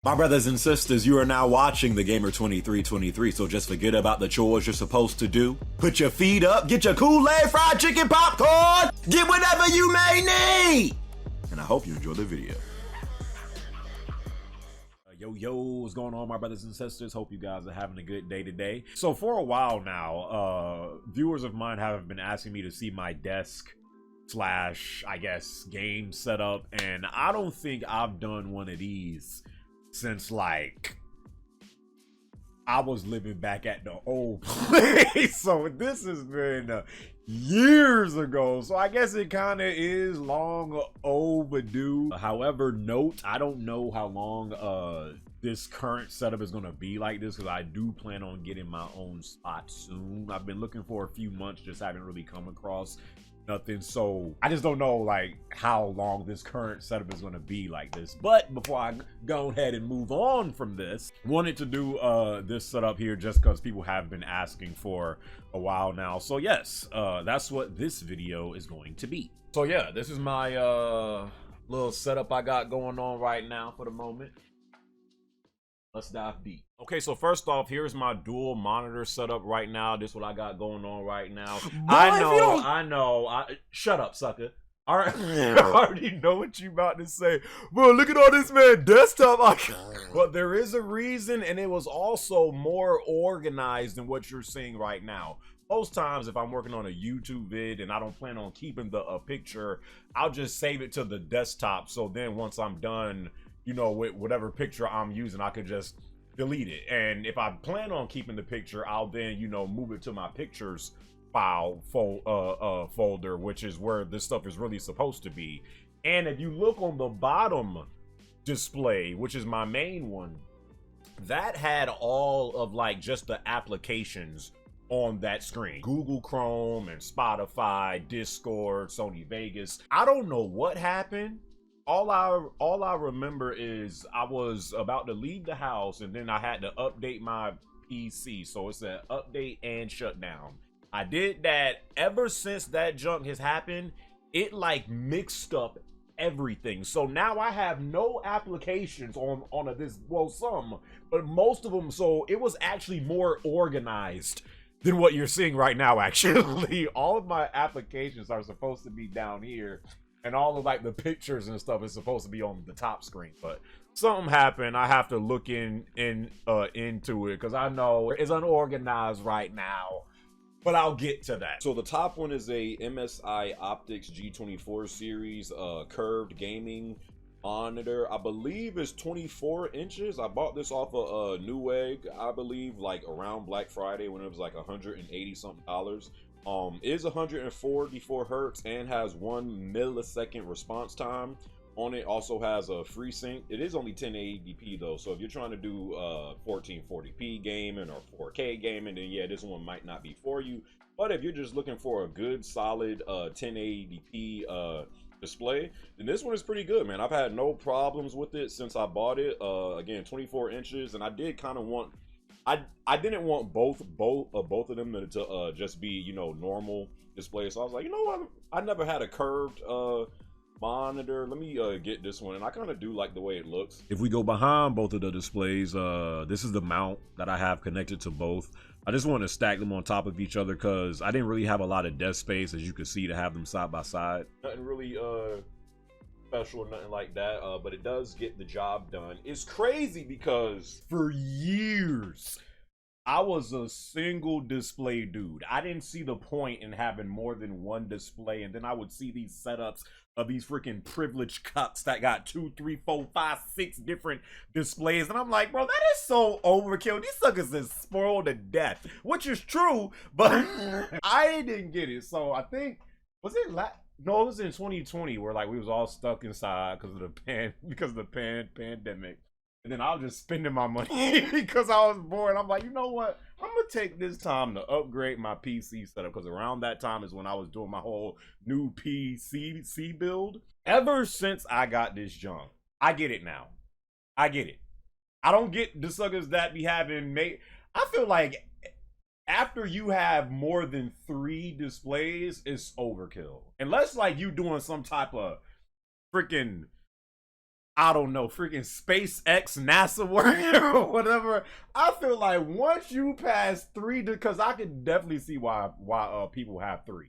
My brothers and sisters, you are now watching the Gamer 2323, so just forget about the chores you're supposed to do. Put your feet up, get your Kool-Aid, fried chicken, popcorn, get whatever you may need! And I hope you enjoy the video. Yo, what's going on, my brothers and sisters? Hope you guys are having a good day today. So for a while now, viewers of mine have been asking me to see my desk slash, I guess, game setup, and I don't think I've done one of these since like I was living back at the old place. So this has been years ago, so I guess it kind of is long overdue. However, note, I don't know how long this current setup is gonna be like this, because I do plan on getting my own spot soon. I've been looking for a few months, just haven't really come across nothing, so I just don't know like how long this current setup is going to be like this. But before I go ahead and move on from this, wanted to do this setup here just because people have been asking for a while now. So yes, that's what this video is going to be. So yeah, this is my little setup I got going on right now for the moment. Let's dive deep. Okay, so first off, here's my dual monitor setup right now. This is what I got going on right now. Boy, I know. Shut up, sucker. All right, I already know what you about to say. Bro, look at all this, man, desktop. But there is a reason, and it was also more organized than what you're seeing right now. Most times, if I'm working on a YouTube vid and I don't plan on keeping the picture, I'll just save it to the desktop. So then once I'm done, you know, with whatever picture I'm using, I could just delete it. And if I plan on keeping the picture, I'll then, you know, move it to my pictures file folder, which is where this stuff is really supposed to be. And if you look on the bottom display, which is my main one, that had all of like just the applications on that screen: Google Chrome and Spotify, Discord, Sony Vegas. I don't know what happened. All I remember is I was about to leave the house, and then I had to update my PC. So it said update and shut down. I did that. Ever since that junk has happened, it like mixed up everything. So now I have no applications on this, well, some, but most of them. So it was actually more organized than what you're seeing right now. Actually, all of my applications are supposed to be down here, and all of like the pictures and stuff is supposed to be on the top screen. But something happened. I have to look into it, because I know it's unorganized right now. But I'll get to that. So the top one is a MSI Optics G24 series curved gaming monitor. I believe it's 24 inches. I bought this off of Newegg, I believe, like around Black Friday when it was like $180 something. Is 144 hertz and has 1 millisecond response time on it. Also has a FreeSync. It is only 1080p though, so if you're trying to do 1440p gaming or 4K gaming, then yeah, this one might not be for you. But if you're just looking for a good solid 1080p display, then this one is pretty good, man. I've had no problems with it since I bought it. Again, 24 inches, and I did kind of want, I didn't want both of them to just be, you know, normal displays. So I was like, you know what, I never had a curved monitor. Let me get this one, and I kind of do like the way it looks. If we go behind both of the displays, this is the mount that I have connected to both. I just want to stack them on top of each other because I didn't really have a lot of desk space, as you can see, to have them side by side. Nothing really special, nothing like that, but it does get the job done. It's crazy because for years I was a single display dude. I didn't see the point in having more than one display, and then I would see these setups of these freaking privileged cucks that got 2, 3, 4, 5, 6 different displays, and I'm like, bro, that is so overkill. These suckers is spoiled to death, which is true, but I didn't get it. So I think, was it no, it was in 2020 where like we was all stuck inside because of the pandemic. And then I was just spending my money because I was bored. I'm like, you know what? I'm going to take this time to upgrade my PC setup, because around that time is when I was doing my whole new PC build. Ever since I got this junk, I get it now. I get it. I don't get the suckers that be having I feel like after you have more than 3 displays, it's overkill. Unless like you doing some type of freaking, I don't know, freaking SpaceX, NASA work or whatever. I feel like once you pass 3, because I can definitely see why people have 3.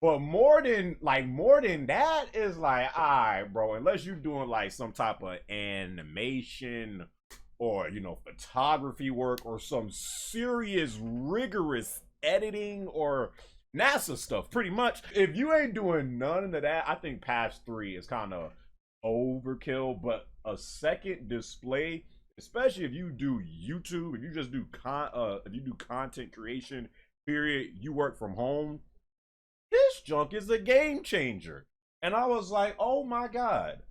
But more than that is like, all right, bro. Unless you're doing like some type of animation or photography work or some serious rigorous editing or NASA stuff, pretty much. If you ain't doing none of that, I think past 3 is kind of overkill. But a second display, especially if you do YouTube, if you just do if you do content creation, period, you work from home, this junk is a game changer. And I was like, oh my God.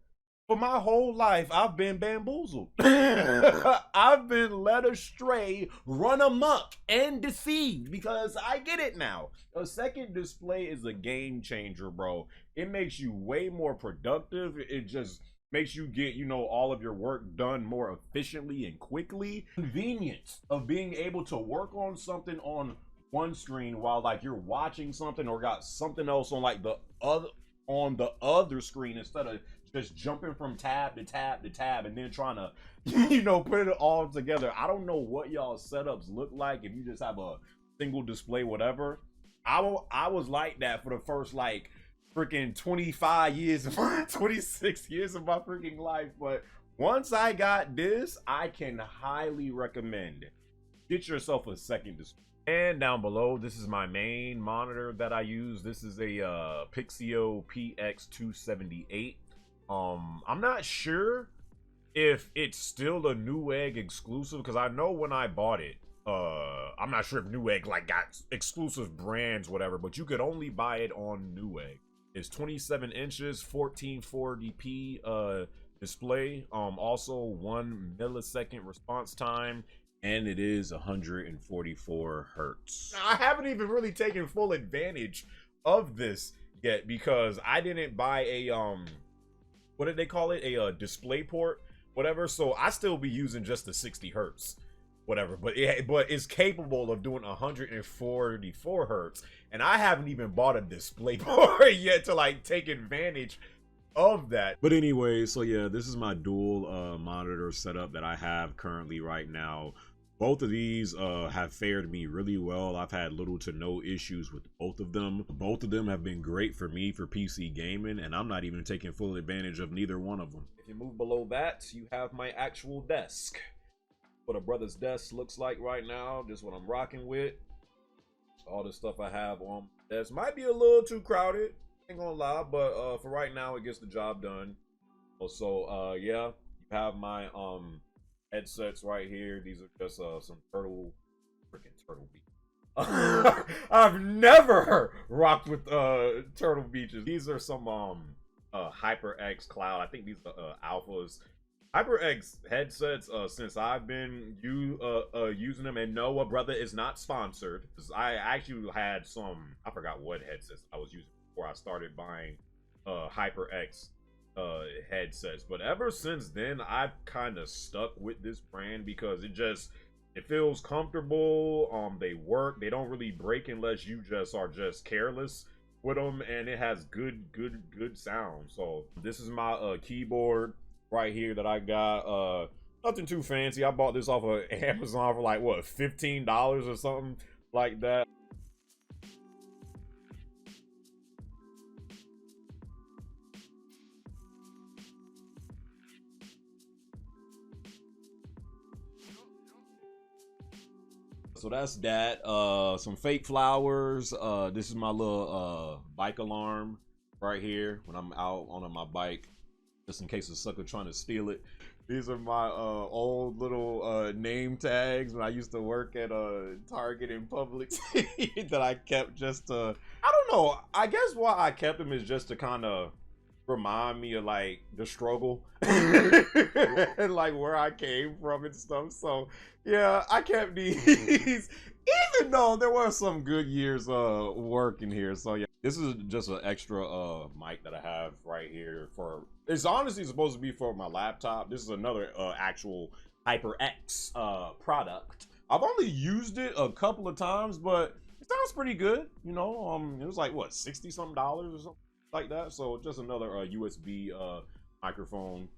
For my whole life, I've been bamboozled. I've been led astray, run amok, and deceived, because I get it now. A second display is a game changer, bro. It makes you way more productive. It just makes you get, all of your work done more efficiently and quickly. Convenience of being able to work on something on one screen while like you're watching something or got something else on like the other screen, instead of just jumping from tab to tab to tab and then trying to put it all together. I don't know what y'all setups look like if you just have a single display, whatever. I was like that for the first like freaking 25 years 26 years of my freaking life. But once I got this, I can highly recommend get yourself a second display. And down below, this is my main monitor that I use. This is a Pixio PX278. I'm not sure if it's still a Newegg exclusive, because I know when I bought it, I'm not sure if Newegg like got exclusive brands, whatever, but you could only buy it on Newegg. It's 27 inches, 1440p display. Also 1 millisecond response time. And it is 144 hertz. Now, I haven't even really taken full advantage of this yet, because I didn't buy a what did they call it? A display port, whatever. So I still be using just the 60 hertz, whatever. But it's capable of doing 144 hertz, and I haven't even bought a display port yet to like take advantage of that. But anyway, so yeah, this is my dual monitor setup that I have currently right now. Both of these have fared me really well. I've had little to no issues with both of them. Both of them have been great for me for PC gaming, and I'm not even taking full advantage of neither one of them. If you move below that, you have my actual desk. What a brother's desk looks like right now. This is what I'm rocking with. All the stuff I have on my desk might be a little too crowded, ain't gonna lie, but for right now it gets the job done. Also, yeah, you have my headsets right here. These are just some freaking Turtle Beach. I've never rocked with Turtle Beaches. These are some HyperX Cloud. I think these are alphas. HyperX headsets, since I've been using them, and no, Brotha is not sponsored, because I actually had some, I forgot what headsets I was using before I started buying HyperX headsets. But ever since then, I've kind of stuck with this brand because it feels comfortable. They work. They don't really break unless you just are careless with them, and it has good sound. So this is my keyboard right here that I got. Nothing too fancy. I bought this off of Amazon for like what, $15 or something like that. So that's that. Some fake flowers. This is my little bike alarm right here when I'm out on my bike, just in case a sucker trying to steal it. These are my old little name tags when I used to work at Target in Publix that I kept just to, I don't know, I guess why I kept them is just to kind of remind me of like the struggle and like where I came from and stuff. So yeah, I kept these even though there were some good years working here. So yeah, this is just an extra mic that I have right here for, it's honestly supposed to be for my laptop. This is another actual HyperX product. I've only used it a couple of times, but it sounds pretty good, you know. It was like what, 60 something dollars or something like that. So just another USB microphone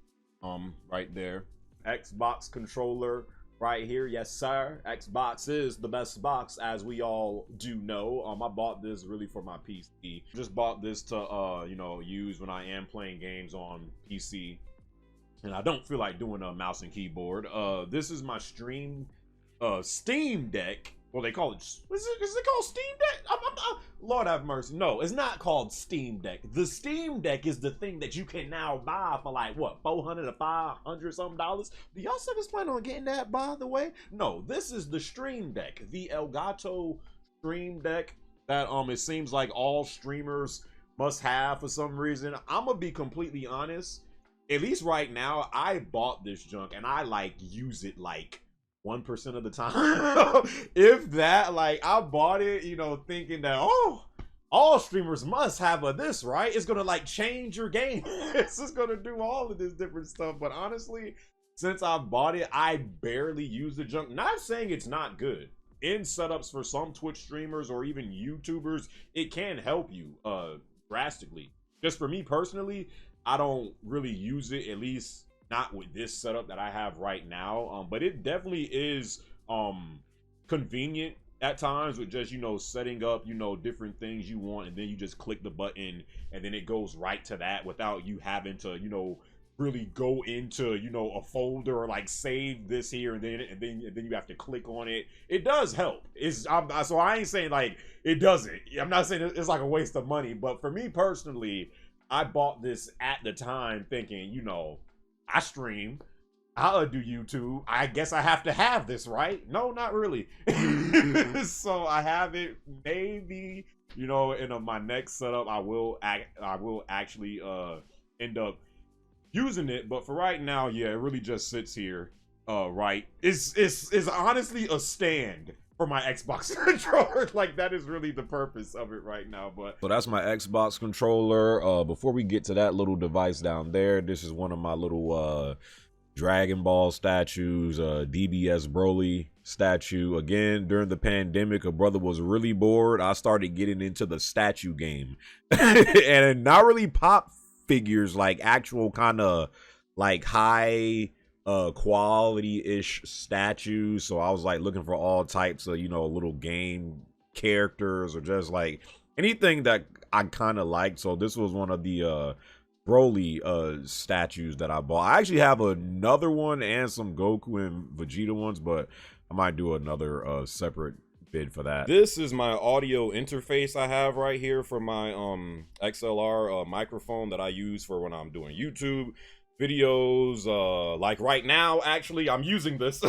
right there. Xbox controller right here. Yes, sir. Xbox is the best box, as we all do know. I bought this really for my PC. Just bought this to you know, use when I am playing games on PC and I don't feel like doing a mouse and keyboard. This is my Steam Deck. Well, they call it, is it called Steam Deck? Lord have mercy. No, it's not called Steam Deck. The Steam Deck is the thing that you can now buy for like, what, $400 to $500 something dollars? Do y'all ever plan on getting that, by the way? No, this is the Stream Deck, the Elgato Stream Deck that it seems like all streamers must have for some reason. I'm gonna be completely honest. At least right now, I bought this junk and I like use it like 1% of the time. If that, like, I bought it, you know, thinking that, oh, all streamers must have this, right? It's gonna like change your game. It's just gonna do all of this different stuff. But honestly, since I bought it, I barely use the junk. Not saying it's not good. In setups for some Twitch streamers or even YouTubers, it can help you drastically. Just for me personally, I don't really use it, at least not with this setup that I have right now. But it definitely is convenient at times with just, you know, setting up, you know, different things you want, and then you just click the button and then it goes right to that without you having to, you know, really go into, you know, a folder or like save this here and then you have to click on it. It does help. So I ain't saying like it doesn't. I'm not saying it's like a waste of money, but for me personally, I bought this at the time thinking, you know, I stream, I'll do YouTube, I guess I have to have this, right? No, not really. So I have it. Maybe, you know, in my next setup I will actually end up using it, but for right now, yeah, it really just sits here. Right, it's honestly a stand for my Xbox controller. Like, that is really the purpose of it right now. But so that's my Xbox controller. Before we get to that little device down there, this is one of my little Dragon Ball statues, DBS Broly statue. Again, during the pandemic, a brother was really bored. I started getting into the statue game and not really pop figures, like actual kind of like high quality-ish statues. So I was like looking for all types of, you know, little game characters or just like anything that I kind of liked. So this was one of the Broly statues that I bought. I actually have another one and some Goku and Vegeta ones, but I might do another separate bid for that. This is my audio interface I have right here for my XLR microphone that I use for when I'm doing YouTube videos. Like right now, actually, I'm using this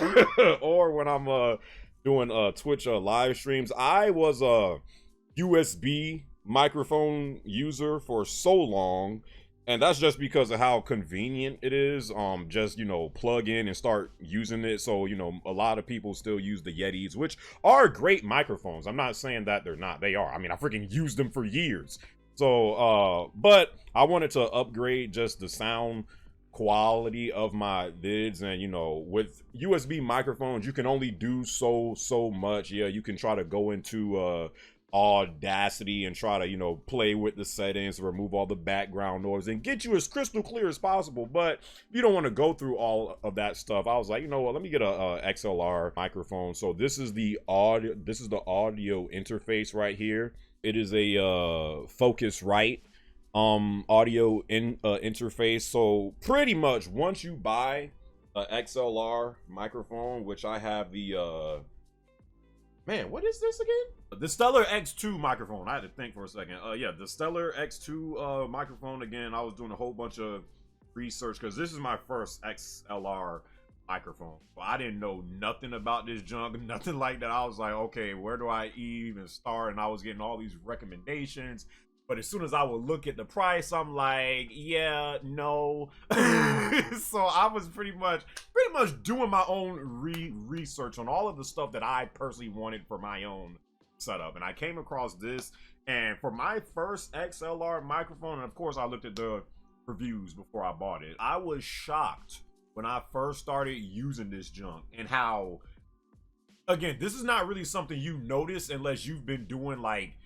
or when I'm doing Twitch live streams. I was a USB microphone user for so long, and that's just because of how convenient it is. Just, you know, plug in and start using it. So, you know, a lot of people still use the Yetis, which are great microphones. I'm not saying that they're not. They are. I mean, I freaking used them for years. So, but I wanted to upgrade just the sound quality of my vids, and you know, with USB microphones you can only do so much. Yeah, you can try to go into Audacity and try to, you know, play with the settings, remove all the background noise and get you as crystal clear as possible. But you don't want to go through all of that stuff. I was like, you know what, let me get a XLR microphone. So this is the audio interface right here. It is a Focusrite audio interface. So pretty much once you buy a XLR microphone, which I have the man, what is this again? The Stellar X2 microphone. I had to think for a second. Yeah, the Stellar X2 microphone. Again, I was doing a whole bunch of research because this is my first XLR microphone. Well, I didn't know nothing about this junk, nothing like that. I was like, okay, where do I even start? And I was getting all these recommendations. But as soon as I would look at the price, I'm like, yeah, no. So I was pretty much doing my own research on all of the stuff that I personally wanted for my own setup. And I came across this, and for my first XLR microphone, and of course I looked at the reviews before I bought it, I was shocked when I first started using this junk and how, again, this is not really something you notice unless you've been doing like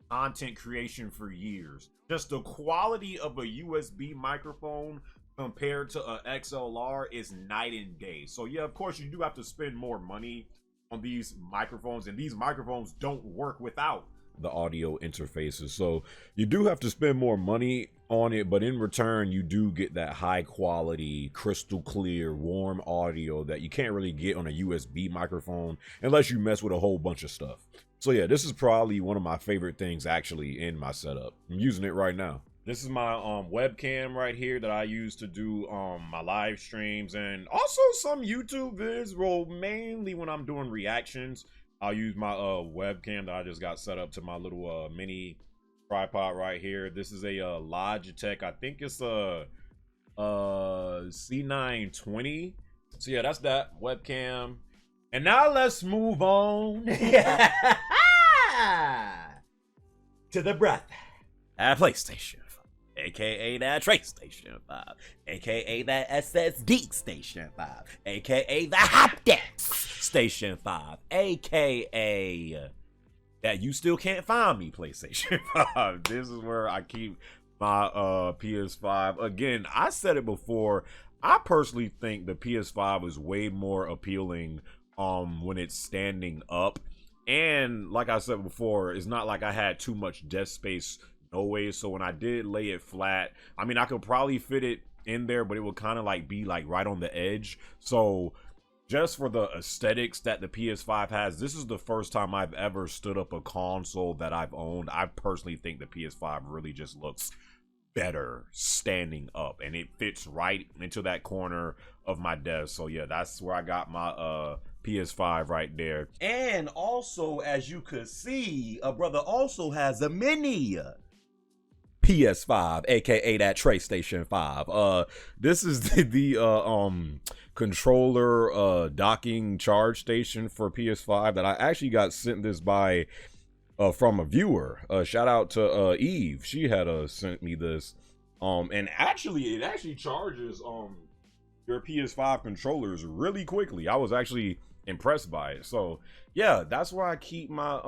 content creation for years. Just the quality of a USB microphone compared to a XLR is night and day. So yeah, of course you do have to spend more money on these microphones, and these microphones don't work without the audio interfaces. So you do have to spend more money on it, but in return you do get that high quality, crystal clear, warm audio that you can't really get on a USB microphone unless you mess with a whole bunch of stuff. So yeah, this is probably one of my favorite things actually in my setup. I'm using it right now. This is my webcam right here that I use to do my live streams and also some YouTube vids. Well, mainly when I'm doing reactions, I'll use my webcam that I just got set up to my little mini tripod right here. This is a Logitech. I think it's a C920. So yeah, that's that webcam. And now let's move on to the Brotha PlayStation, aka that TraceStation 5, aka that SSD Station 5, aka the Haptics Station 5, aka that you still can't find me PlayStation 5. This is where I keep my PS5. Again, I said it before, I personally think the PS5 is way more appealing when it's standing up. And like I said before, it's not like I had too much desk space no way. So when I did lay it flat, I mean, I could probably fit it in there, but it would kind of like be like right on the edge. So just for the aesthetics that the PS5 has, this is the first time I've ever stood up a console that I've owned. I personally think the PS5 really just looks better standing up, and it fits right into that corner of my desk. So yeah, that's where I got my PS5 right there. And also, as you could see, a brother also has a mini PS5, aka that TraceStation 5. This is the controller docking charge station for PS5 that I actually got sent this by from a viewer. Shout out to Eve. She had sent me this. And actually it actually charges your PS5 controllers really quickly. I was actually impressed by it. So yeah, that's where I keep my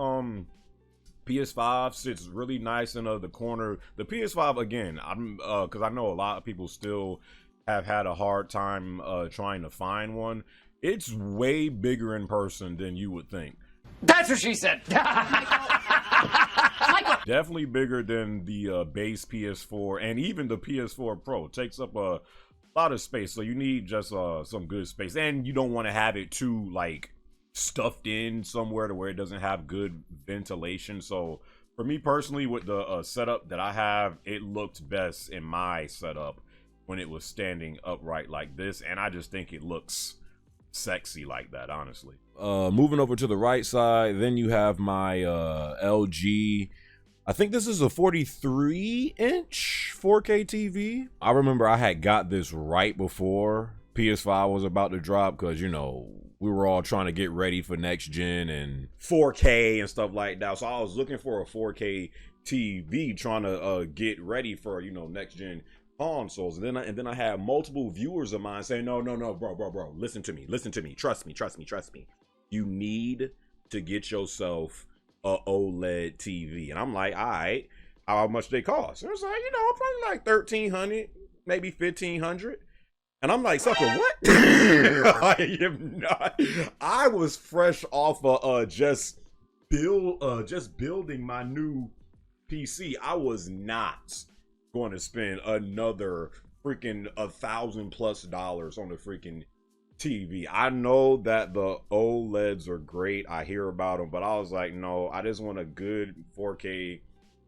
PS5. Sits really nice in the corner. The PS5, again, I'm because I know a lot of people still have had a hard time trying to find one. It's way bigger in person than you would think. That's what she said. Definitely bigger than the base PS4, and even the PS4 Pro takes up a lot of space. So you need just some good space, and you don't want to have it too like stuffed in somewhere to where it doesn't have good ventilation. So for me personally, with the setup that I have, it looked best in my setup when it was standing upright like this, and I just think it looks sexy like that, honestly. Moving over to the right side, then you have my LG, I think this is a 43-inch 4K TV. I remember I had got this right before PS5 was about to drop, because, you know, we were all trying to get ready for next gen and 4K and stuff like that. So I was looking for a 4K TV, trying to get ready for, you know, next gen consoles. And then I had multiple viewers of mine saying, no, bro, listen to me, trust me. You need to get yourself a OLED TV. And I'm like, all right, how much they cost? And it was like, you know, probably like 1,300, maybe 1,500. And I'm like, sucker, what? I am not. I was fresh off of just building my new PC. I was not going to spend another freaking $1,000+ on the freaking TV. I know that the OLEDs are great. I hear about them, but I was like, no, I just want a good 4K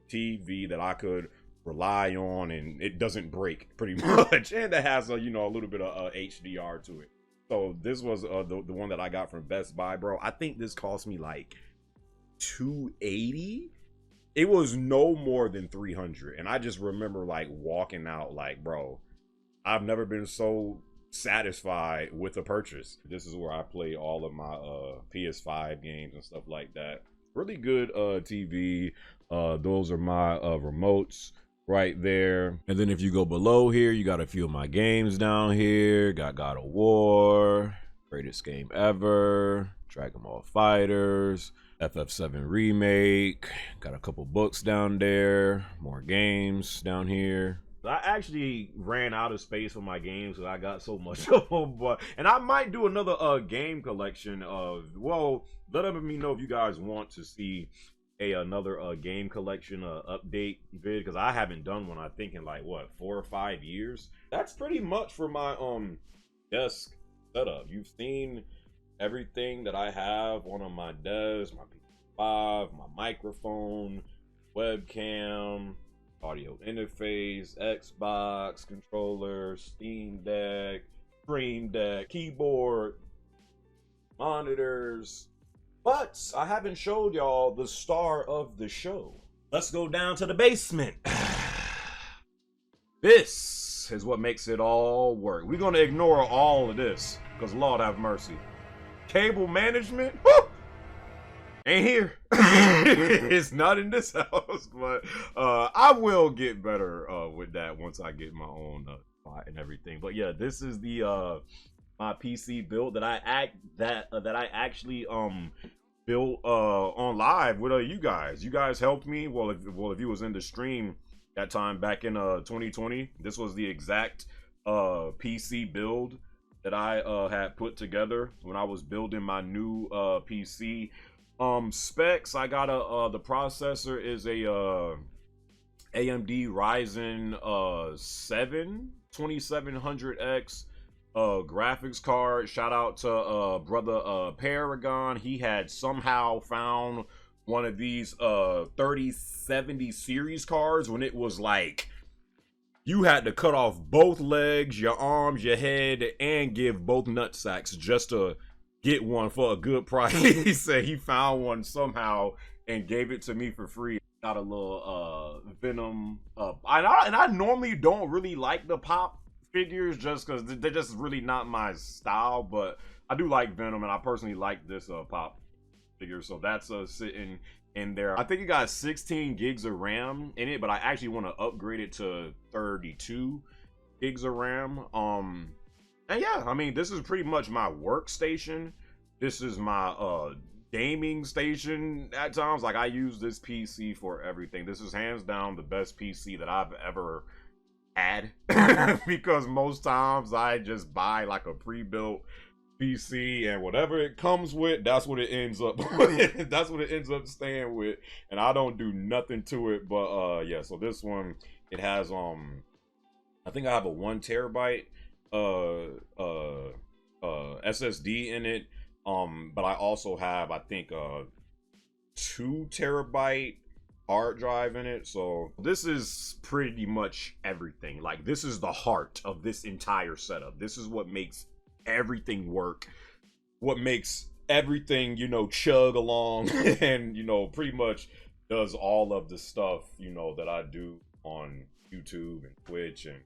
TV that I could rely on and it doesn't break pretty much, and it has a, you know, a little bit of HDR to it. So this was the one that I got from Best Buy, bro. I think this cost me like $280. It was no more than $300, and I just remember like walking out like, bro, I've never been so satisfied with a purchase. This is where I play all of my PS5 games and stuff like that. Really good TV. Those are my remotes right there. And then if you go below here, you got a few of my games down here. Got God of War, greatest game ever, Dragon Ball Fighters, FF7 remake. Got a couple books down there, more games down here. I actually ran out of space for my games because I got so much of them. And I might do another game collection of, well, let me know if you guys want to see another game collection update vid, because I haven't done one, I think, in like what, 4 or 5 years. That's pretty much for my desk setup. You've seen everything that I have on my desk, my PS5, my microphone, webcam, audio interface, Xbox controller, Steam Deck, Stream Deck, keyboard, monitors. But I haven't showed y'all the star of the show. Let's go down to the basement. This is what makes it all work. We're gonna ignore all of this, because Lord have mercy. Cable management? Woo! Ain't here. It's not in this house, but I will get better with that once I get my own spot and everything. But yeah, this is the my PC build that I actually built on live with you guys. You guys helped me. Well, if you was in the stream that time back in 2020, this was the exact PC build that I had put together when I was building my new PC. Specs, I got the processor is a AMD Ryzen 7 2700X graphics card. Shout out to brother Paragon. He had somehow found one of these 3070 series cards when it was like you had to cut off both legs, your arms, your head, and give both nut sacks just to get one for a good price. He said he found one somehow and gave it to me for free. Got a little Venom. I normally don't really like the pop figures just because they're just really not my style, but I do like Venom, and I personally like this pop figure, so that's sitting in there. I think it got 16 gigs of RAM in it, but I actually want to upgrade it to 32 gigs of RAM. And yeah, I mean, this is pretty much my workstation. This is my gaming station at times. Like, I use this PC for everything. This is hands down the best PC that I've ever had. Because most times I just buy like a pre-built PC, and whatever it comes with, that's what it ends up with. That's what it ends up staying with, and I don't do nothing to it. But yeah, so this one, it has I think I have a 1 terabyte SSD in it, but I also have, I think, a 2 terabyte hard drive in it. So this is pretty much everything. Like, this is the heart of this entire setup. This is what makes everything work, what makes everything, you know, chug along, and, you know, pretty much does all of the stuff, you know, that I do on YouTube and Twitch and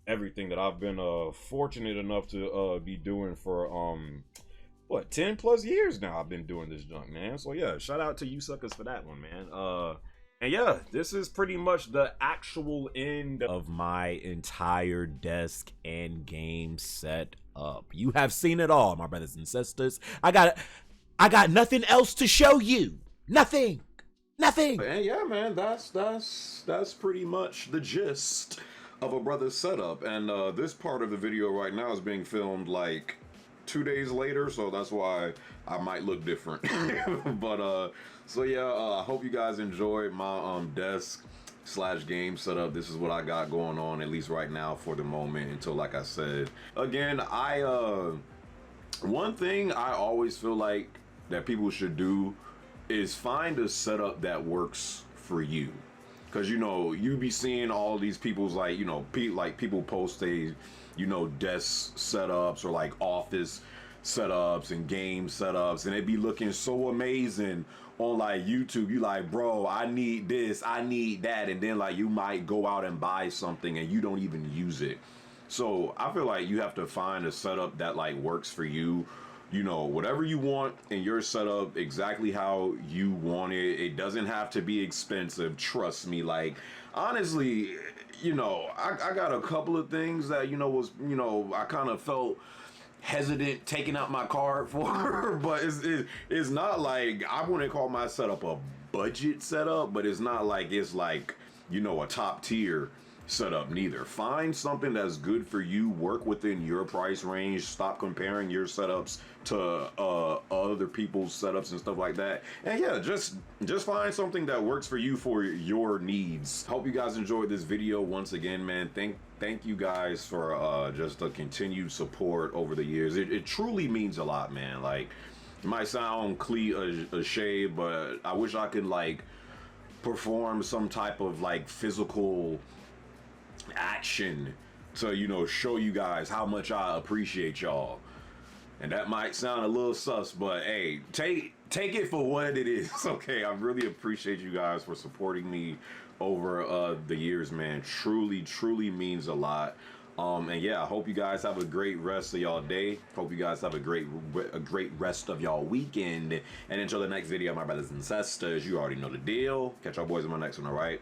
everything that I've been fortunate enough to be doing for what, 10 plus years now. I've been doing this junk, man. So yeah, shout out to you suckers for that one, man. And yeah, this is pretty much the actual end of my entire desk and game set up. You have seen it all, my brothers and sisters. I got nothing else to show you. Nothing. And yeah, man, that's pretty much the gist of a brother's setup. And this part of the video right now is being filmed like 2 days later, so that's why I might look different. But so yeah, I hope you guys enjoyed my desk / game setup. This is what I got going on, at least right now for the moment, until, like I said, again, one thing I always feel like that people should do is find a setup that works for you. Because, you know, you be seeing all these people's, like, you know, people post desk setups or like office setups and game setups, and it be looking so amazing on like YouTube. You like, bro, I need this, I need that, and then like you might go out and buy something and you don't even use it. So I feel like you have to find a setup that like works for you. You know, whatever you want in your setup, exactly how you want it. It doesn't have to be expensive, trust me. Like, honestly, you know, I got a couple of things that, you know, I kind of felt hesitant taking out my card for, but it's not like, I wouldn't call my setup a budget setup, but it's not like it's like, you know, a top tier setup neither. Find something that's good for you, work within your price range, stop comparing your setups to other people's setups and stuff like that. And yeah, just find something that works for you for your needs. Hope you guys enjoyed this video. Once again, man, thank you guys for just the continued support over the years. It truly means a lot, man. Like, it might sound cliche, but I wish I could like perform some type of like physical action to, you know, show you guys how much I appreciate y'all. And that might sound a little sus, but hey, take it for what it is. Okay, I really appreciate you guys for supporting me over the years, man. Truly means a lot. And yeah, I hope you guys have a great rest of y'all day. Hope you guys have a great rest of y'all weekend. And until the next video, my brothers and sisters, you already know the deal. Catch y'all boys in my next one, all right?